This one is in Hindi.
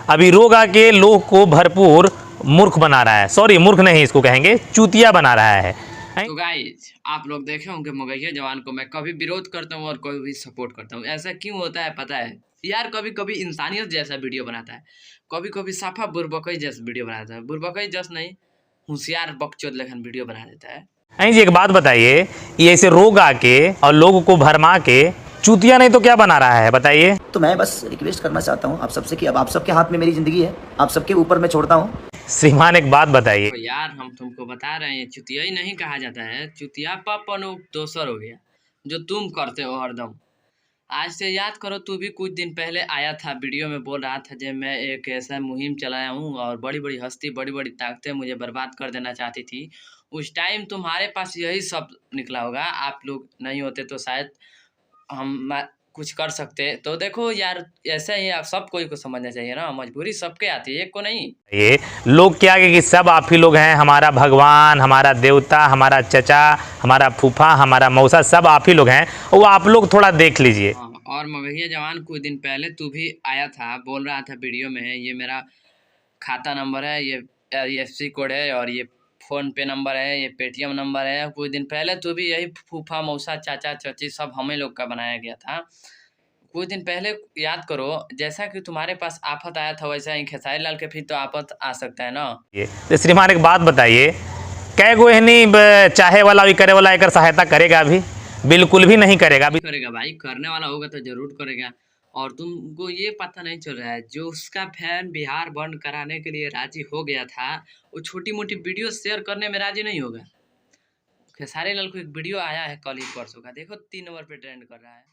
अभी रोग आके लोग को भरपूर मूर्ख बना रहा है। सॉरी, मूर्ख नहीं इसको कहेंगे, चूतिया बना रहा है। तो गाइज आप लोग देखे होंगे मगहिया जवान को मैं कभी विरोध करता हूँ और कभी भी सपोर्ट करता हूँ। ऐसा क्यों होता है पता है यार? कभी कभी इंसानियत जैसा वीडियो बनाता है, कभी कभी साफा बुरबकई जैसा वीडियो बनाता है। बुरबकई जैसा नहीं, होशियार बकचोद लेखन वीडियो बना देता है। जी एक बात बताइए, ये ऐसे रोग आके और लोगों को भरमा के चूतिया नहीं तो क्या बना रहा है बताइए? तो मैं बस रिक्वेस्ट करना चाहता हूँ आप सबसे कि अब आप सबके हाथ में मेरी ज़िंदगी है, आप सबके ऊपर मैं छोड़ता हूँ। श्रीमान एक बात बताइए। तो यार हम तुमको बता रहे हैं, चुतिया ही नहीं कहा जाता है, चुतियापन दोसर हो गया जो तुम करते हो हरदम। आज से याद करो, तू भी कुछ दिन पहले आया था, वीडियो में बोल रहा था जब मैं एक ऐसा मुहिम चलाया हूँ और बड़ी बड़ी हस्ती बड़ी बड़ी ताकतें मुझे बर्बाद कर देना चाहती थी। उस टाइम तुम्हारे पास यही सब निकला होगा। आप लोग नहीं होते तो शायद हम कुछ कर सकते। तो देखो यार, ऐसा ही आप सब कोई को समझना चाहिए ना, मजबूरी सबके आती है, एक को नहीं। ये लोग क्या कि सब आप ही लोग हैं, हमारा भगवान, हमारा देवता, हमारा चचा, हमारा फूफा, हमारा मौसा, सब आप ही लोग हैं। वो आप लोग थोड़ा देख लीजिए। और मगहिया जवान कुछ दिन पहले तू भी आया था, बोल रहा था वीडियो में, ये मेरा खाता नंबर है, ये IFSC कोड है और ये फ़ोन पे नंबर है, ये पेटीएम नंबर है। कुछ दिन पहले तो भी यही फूफा मौसा चाचा चाची सब हमें लोग का बनाया गया था। कुछ दिन पहले याद करो, जैसा कि तुम्हारे पास आफत आया था वैसा ही खेसारी लाल के फिर तो आफत आ सकता है ना। ये तो श्रीमान एक बात बताइए, कै गो नहीं चाहे वाला भी करे वाला एक सहायता करेगा? अभी बिल्कुल भी नहीं करेगा। अभी करेगा भाई, करने वाला होगा तो जरूर करेगा। और तुमको ये पता नहीं चल रहा है, जो उसका फैन बिहार बंद कराने के लिए राजी हो गया था, वो छोटी मोटी वीडियो शेयर करने में राजी नहीं होगा। खेसारी लाल को एक वीडियो आया है कल ही परसों का, देखो 3 नंबर पे ट्रेंड कर रहा है।